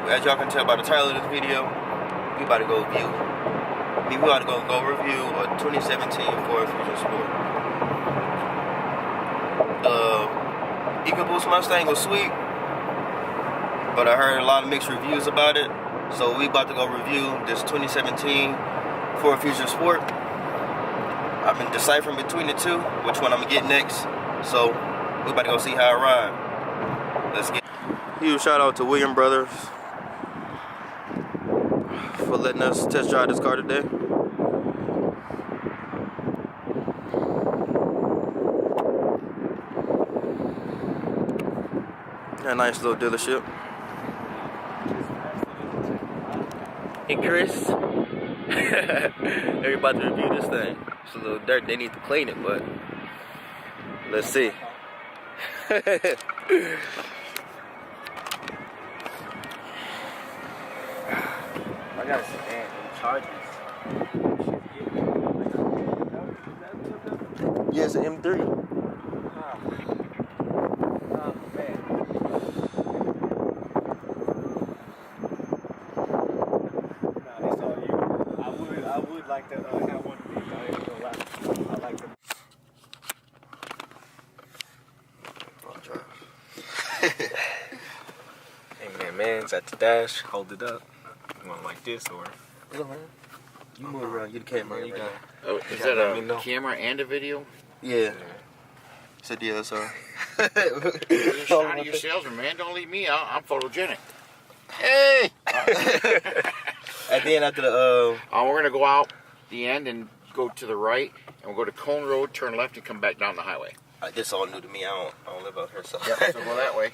as y'all can tell by the title of this video, we about to go review a 2017 Ford Fusion Sport. EcoBoost Mustang was sweet, but I heard a lot of mixed reviews about it. So we about to go review this 2017 Ford Fusion Sport. I've been deciphering between the two, which one I'm gonna get next. So we about to go see how I ride. Let's get. Huge shout out to William Brothers for letting us test drive this car today. A nice little dealership. Hey Chris, they're about to review this thing. It's a little dirt, they need to clean it, but let's see. I gotta sit there and charges. Yeah, it's an M3. Oh man. Nah, it's all you. I would like to have one of these. I ain't gonna lie. I like them. Hey man, it's at the dash. Hold it up. You want like this or? Look, man. You move around, you the camera. You got. Oh, is that a camera and a video? Yeah. It's a DSLR. You're shy to your salesman, man. Don't leave me out. I'm photogenic. Hey! At the end, after the we're gonna go out the end and go to the right, and we'll go to Cone Road, turn left, and come back down the highway. this all new to me. I don't live out here, so. Yep. So go that way.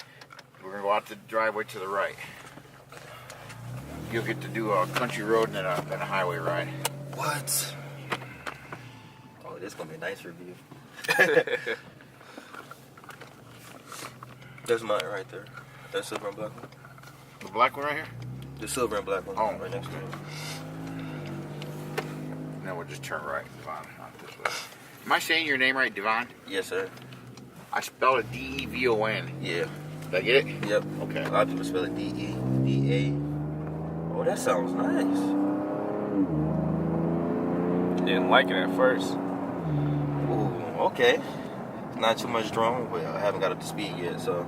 We're gonna go out the driveway to the right. You'll get to do a country road and then a highway ride. What? Oh, this is gonna be a nice review. There's mine right there. That silver and black one. The black one right here? The silver and black one. Oh. Right next to it. Then we'll just turn right, Devon, not this way. Am I saying your name right, Devon? Yes, sir. I spelled it D-E-V-O-N. Yeah. Did I get it? Yep. Okay. A lot of people spell it D-E-D-A. Oh, that sounds nice. Didn't like it at first. Ooh, okay. Not too much drama, but I haven't got up to speed yet, so.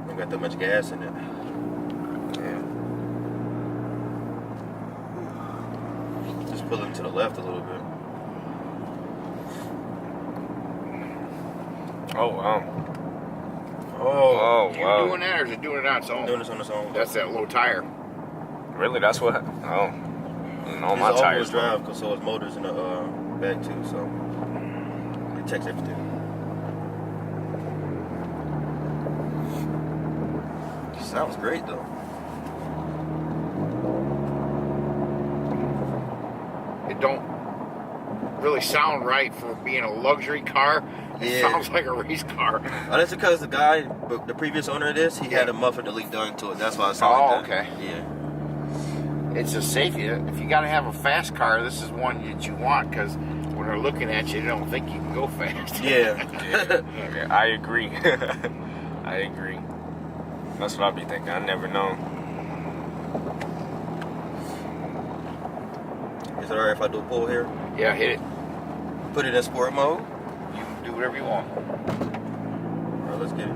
Ain't got that much gas in it. Yeah. Just pulling to the left a little bit. Oh wow. Oh, You wow. doing that or is it doing it on its own? doing this on its own. That's that low tire. Really? That's what? Oh. All my It's tires. all-wheel drive, cause so it's motors in the back too, so it checks everything. Sounds great though. It don't really sound right for being a luxury car. It Yeah. sounds like a race car. Oh, that's because the guy, the previous owner of this, he had a muffler delete done to it. That's why it sounded like that. okay. Yeah. It's a safety. If you got to have a fast car, this is one that you want because when they're looking at you, they don't think you can go fast. Yeah. Yeah, I agree. I agree. That's what I be thinking. I never know. Is it alright if I do a pull here? Yeah, hit it. Put it in sport mode. You can do whatever you want. Alright, let's get it.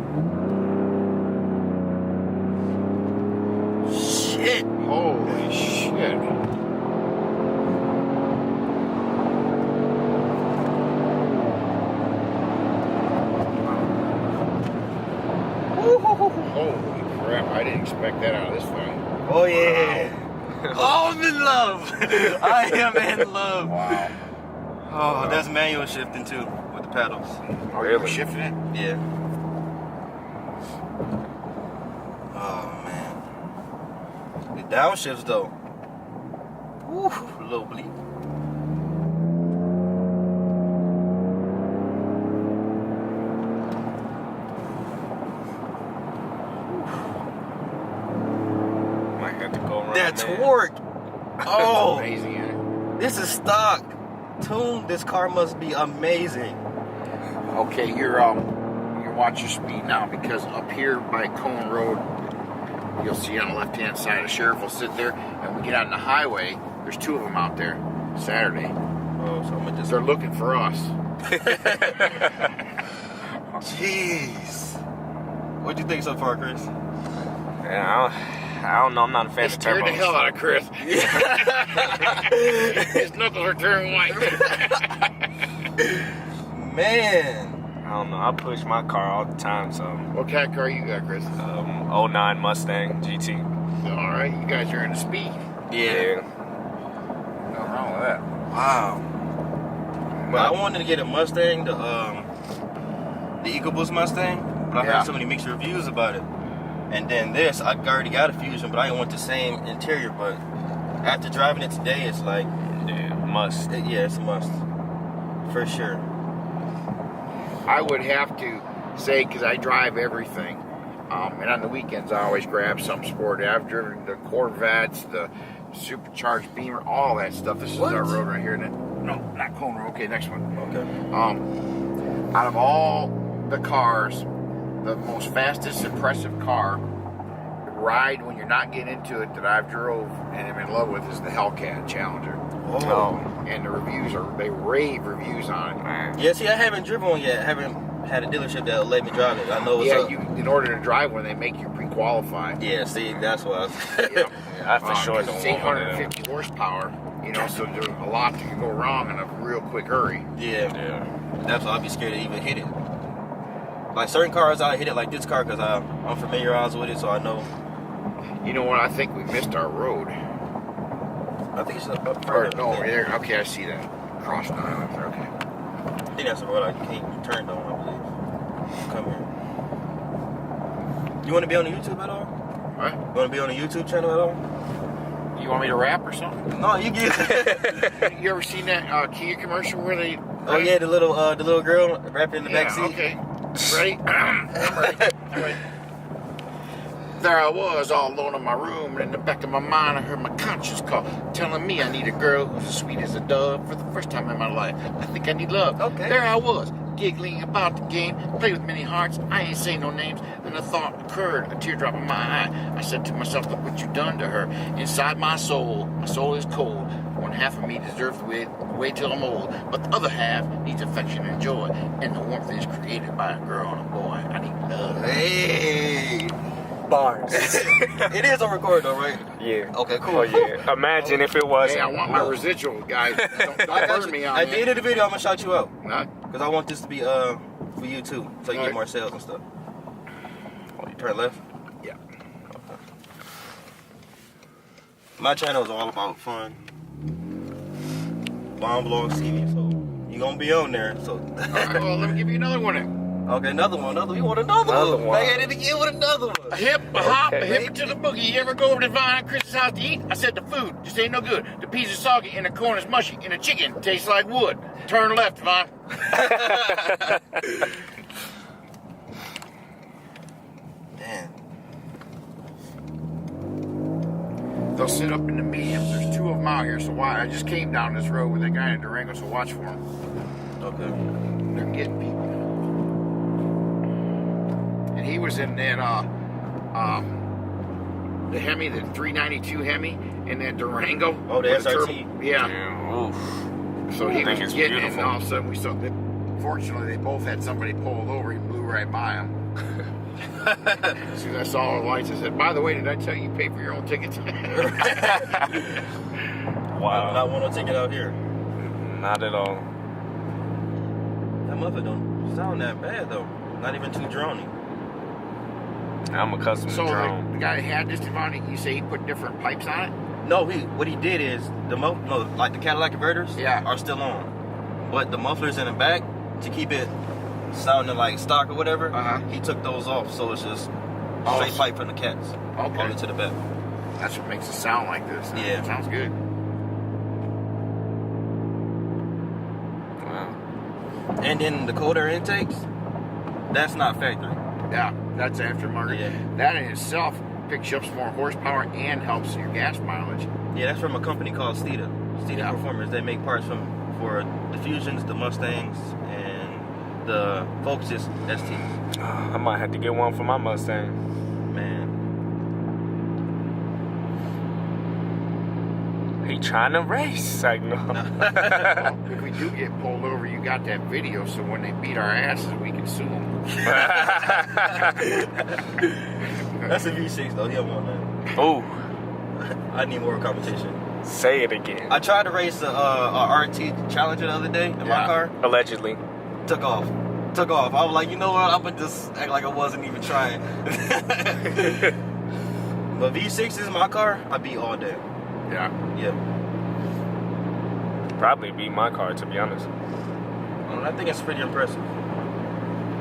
Shit! Holy shit. Holy crap, I didn't expect that out of this thing. Oh yeah! Oh, I'm in love! I am in love! Wow. Oh, that's manual shifting too, with the pedals. Oh, you were shifting it? Yeah. Oh man. The downshifts though. Woo, a little bleak. Might have to go around. That man. torque! Oh! Amazing, isn't it? This is stock. Tune, this car must be amazing. Okay, your watch your speed now, because up here by Cone Road, you'll see on the left-hand side, a sheriff will sit there, and we get on the highway. There's 2 of them out there Saturday. Oh, so I'm just They're looking for us. Jeez. What'd you think so far, Chris? Yeah, I don't know. I'm not a fan It of scared the turbos. hell out of Chris. His knuckles are turning white. Man. I don't know. I push my car all the time, so. What kind of car you got, Chris? '09 Mustang GT. All right, you guys are into speed. Yeah. Nothing wrong with that. Wow. But I wanted to get a Mustang, the EcoBoost Mustang, but I heard so many mixed reviews about it. And then this, I already got a Fusion, but I didn't want the same interior. But after driving it today, it's like, Must. It's a must for sure. I would have to say, because I drive everything, and on the weekends I always grab some sport. I've driven the Corvettes, the supercharged Beamer, all that stuff. This is our road right here. No, not Cone Road. Okay, next one. Okay. Out of all the cars, the most fastest, impressive car ride when you're not getting into it that I've drove and am in love with is the Hellcat Challenger. Oh. And the reviews they rave reviews on it. Yeah, see, I haven't driven one yet. I haven't had a dealership that'll let me drive it. I know what's up. In order to drive one, they make you pre-qualify. Yeah, see, that's why. I for sure don't It's want one of them. 850 horsepower, so there's a lot that can go wrong in a real quick hurry. Yeah. That's why I'd be scared to even hit it. Like certain cars, I hit it like this car because I'm familiarized with it, so I know. You know what? I think we missed our road. I think it's up Or, further. no, there. Okay, I see that. Cross the island. Okay. I think that's the road I can't turn on, I believe. Come here. You want to be on the YouTube at all? What? You want to be on the YouTube channel at all? You want me to rap or something? No, you get. You ever seen that Kia commercial where they? Oh yeah, the little girl rapping in the back seat. Okay. Ready? I'm ready. All right. There I was, all alone in my room, and in the back of my mind, I heard my conscience call, telling me I need a girl who's as sweet as a dove. For the first time in my life, I think I need love. Okay. There I was, giggling about the game, play with many hearts. I ain't say no names. Then a thought occurred, a teardrop in my eye. I said to myself, look what you done to her. Inside my soul is cold. One half of me deserves to wait till I'm old, but the other half needs affection and joy, and the warmth is created by a girl and a boy. I need love. Hey. Bars. It is on record though, right? Yeah. Okay, cool. Oh yeah. Imagine if it wasn't. Hey, I want my residual, guys. Don't I got burn you. me on At the that. end of the video, I'm gonna shout you out Huh? because I want this to be for you too, so you Alright. get more sales and stuff. Oh, you turn left. Yeah. My channel is all about fun, bomb blowing skinny, so you gonna be on there. So All right, well, let me give you another one then. okay, another one. You want another one? one. I had it again with another one. A hip, a hop, a Okay. hip to the boogie. You ever go over to Vine and Chris's house to eat? I said the food just ain't no good. The peas are soggy and the corn is mushy and the chicken tastes like wood. Turn left, Vine. Man, They'll sit up in the mediums. There's 2 of them out here, so why? I just came down this road with that guy in Durango, so watch for them. okay. They're getting people. And he was in that the Hemi, the 392 Hemi, in that Durango. Oh, the with SRT? turbo- Yeah. Oof. So he I think was it's getting it, and beautiful. all of a sudden we saw that. Fortunately, they both had somebody pulled over. He blew right by him. As soon as I saw the lights, I said, "By the way, did I tell you pay for your own tickets?" Wow. Not want to take it out here. Not at all. That muffler don't sound that bad though. Not even too droning. I'm accustomed So to drone. the guy that had this Devon, you say he put different pipes on it? No, what he did is like the Cadillac converters are still on, but the mufflers in the back to keep it sounding like stock or whatever, he took those off, so it's just straight pipe from the cats all into the back. That's what makes it sound like this. Yeah. Sounds good. Wow. And then the cold air intakes, that's not factory. Yeah, that's aftermarket. Yeah. That in itself picks you up some more horsepower and helps your gas mileage. Yeah, that's from a company called Steeda Performers. They make parts for the Fusions, the Mustangs, and the Focuses ST. I might have to get one for my Mustang. Man. He trying to race. Like, no. Well, if we do get pulled over, you got that video, so when they beat our asses, we can sue them. That's a V6 though. He don't want that. Ooh, I need more competition. say it again. I tried to race a RT Challenger the other day in my car. Allegedly. Took off. I was like, you know what? I'm gonna just act like I wasn't even trying. But V6 is my car. I beat all day. Yeah. Yeah. Probably beat my car, to be honest. I think it's pretty impressive.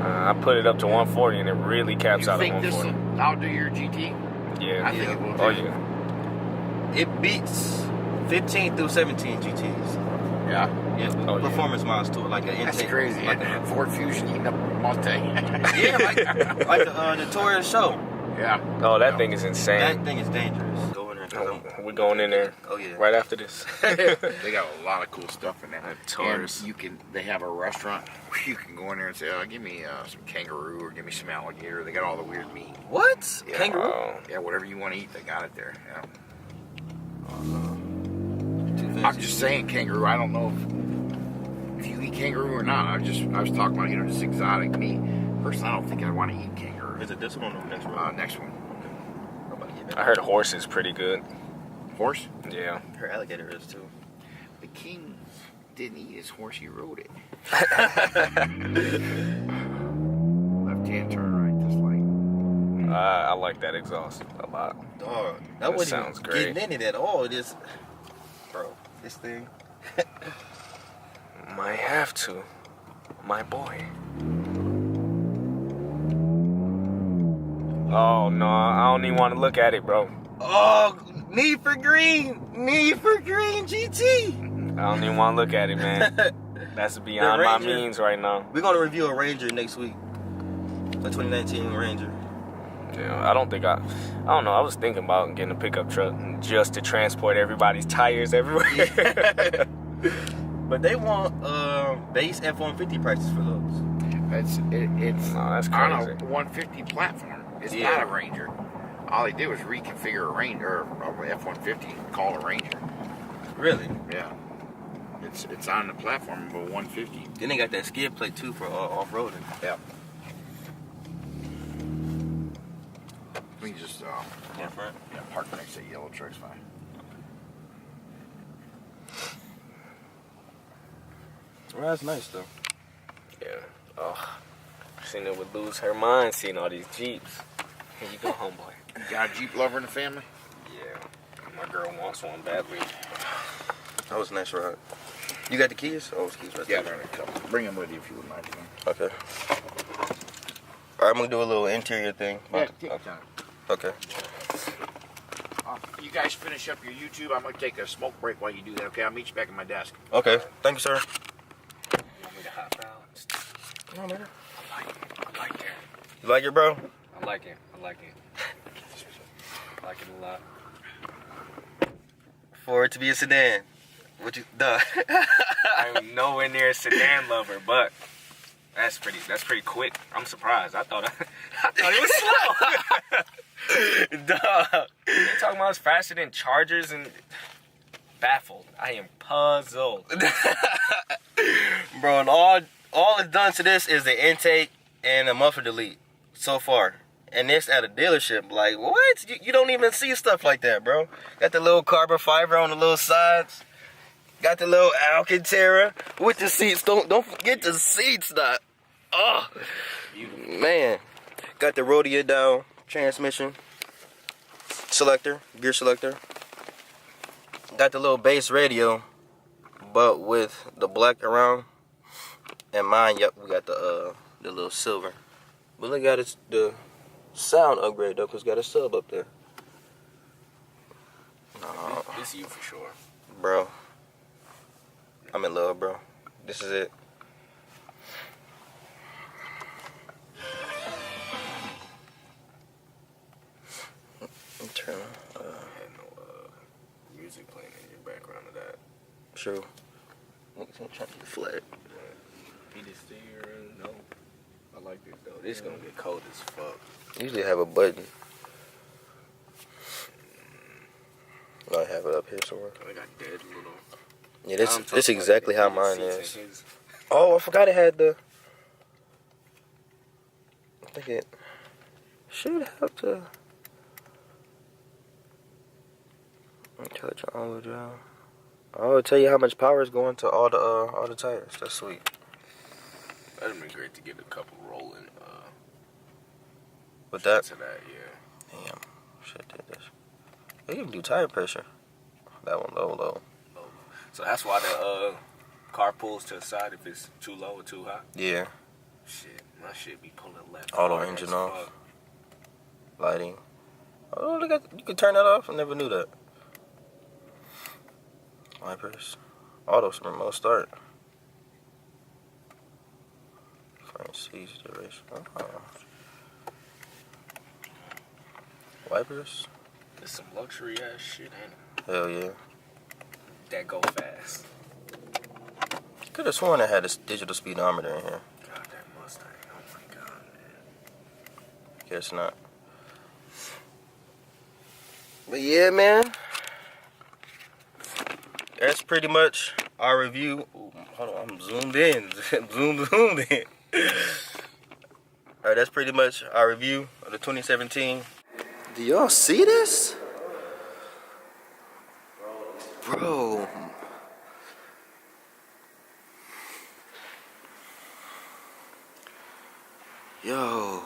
I put it up to 140 and it really caps You out at think this 140. will outdo your GT? Yeah. I think it will. Oh, yeah. It beats 15 through 17 GTs. Yeah. Yeah, Oh, yeah. performance miles to it, like an intake. That's crazy. Like Like Ford Fusion eating up a Mustang. yeah, like the Toyota show. Yeah. Oh, that thing is insane. That thing is dangerous. Go in there. 'Cause We're going in there Oh yeah. right after this. They got a lot of cool stuff in there. Taurus. And they have a restaurant where you can go in there and say, give me some kangaroo or give me some alligator. They got all the weird meat. What? Yeah. Kangaroo? Oh. Yeah, whatever you want to eat, they got it there. Yeah. Too fancy. I'm just saying kangaroo. I don't know if you eat kangaroo or not. I was talking about, just exotic meat. Personally, I don't think I want to eat kangaroo. Is it this one or the next one? Next one. I'm about to get back. I heard horse is pretty good. Horse? Yeah. Her alligator is too. The king didn't eat his horse, he rode it. Left hand turn right this lane. I like that exhaust a lot. Dog, That that wasn't sounds even great. getting in it at all. This, bro, this thing. Might have to. My boy. Oh, no. I don't even want to look at it, bro. Oh, Need for Green GT. I don't even want to look at it, man. That's beyond my Ranger. means right now. We're gonna review a Ranger next week. A 2019 Ranger. Yeah, I don't know. I was thinking about getting a pickup truck just to transport everybody's tires everywhere. But they want base F-150 prices for those. It's No, that's on a crazy. 150 platform. It's Yeah. not a Ranger. All they did was reconfigure a Ranger or F-150 and call it a Ranger. Really? Yeah. It's on the platform of a 150. Then they got that skid plate too for off-roading. Yeah. We just Yeah, front. park next to that yellow truck's fine. Well, that's nice though. Yeah. Oh, Cena would lose her mind seeing all these Jeeps. Here you go, homeboy. You got a Jeep lover in the family? Yeah. My girl wants one badly. That was a nice ride. You got the keys? Oh, it's keys right Yeah, there. they're in a couple. Bring them with you if you would mind. Okay. All right, I'm gonna do a little interior thing. Yeah, take your time. Okay. You guys finish up your YouTube. I'm going to take a smoke break while you do that, okay? I'll meet you back at my desk. Okay. Thank you, sir. You want me to hop out? No, man. I like it. You like it, bro? I like it. I like it. I like it a lot. For it to be a sedan. What you duh. I'm nowhere near a sedan lover, but that's pretty quick. I'm surprised. I thought it was slow. Duh. You're talking about it's faster than Chargers and baffled. I am puzzled. Bro, and all it's done to this is the intake and the muffler delete so far. And this at a dealership, like, what? You don't even see stuff like that, bro. Got the little carbon fiber on the little sides. Got the little Alcantara with the seats. Don't forget the seats, Doc. Oh, man. Got the Rhodia down transmission selector, gear selector. Got the little bass radio, but with the black around. And mine, yep, we got the little silver. But look at it, the sound upgrade though, cause it's got a sub up there. No, This is you for sure. bro. I'm in love, bro. This is it. Turn Had no music playing in your background of that. true. Niggas ain't trying to get flat. Heated steering, no. I like this though. This gonna get cold as fuck. Usually have a button. I have it up here somewhere. I got dead little. Yeah, this exactly how mine seats is. in his- Oh, I forgot it had the. I think it should have to. Intelligent all-wheel drive. Oh, it'll tell you how much power is going to all the tires. That's sweet. That'd be great to get a couple rolling. With that, To that, yeah. damn, shit did this. They even do tire pressure. That one low. So that's why the car pulls to the side if it's too low or too high. Yeah, Shit, my shit be pulling left. auto hard engine as off. fuck. Lighting. Oh, look at you can turn that off. I never knew that. Wipers. Auto remote start. Front seats duration. Oh. Wipers. It's some luxury ass shit, ain't it? Hell yeah. That go fast. Could have sworn I had this digital speedometer in here. God, that Mustang. Oh my god, man. Guess not. But yeah, man. That's pretty much our review. Ooh, hold on, I'm zoomed in. zoomed in. Alright, that's pretty much our review of the 2017. Do y'all see this? Bro. Yo.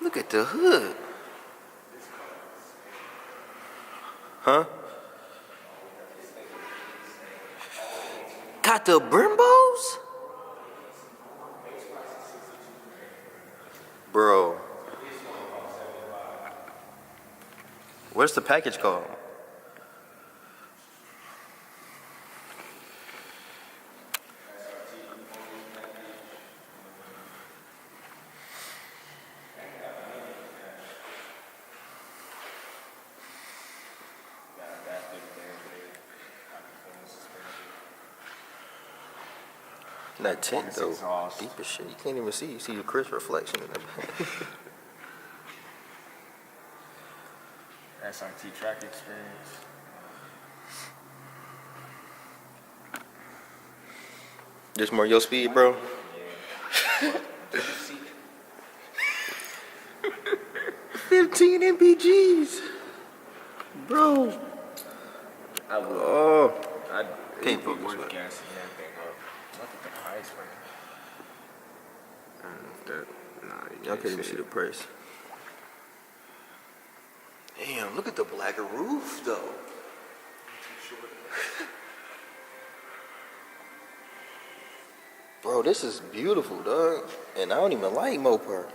Look at the hood. Huh? Got the Brimbos? Bro. What's the package called? That tint though, deep as shit. You can't even see. You see the crisp reflection in it. SRT track experience. Just more your speed, bro. 15 mpgs, bro. I would. Oh, I can't focus worth with it. gassing that thing up. Look at the price for it. Y'all can't even see the price. Damn, look at the black roof though. Bro, this is beautiful, dog. And I don't even like Mopar.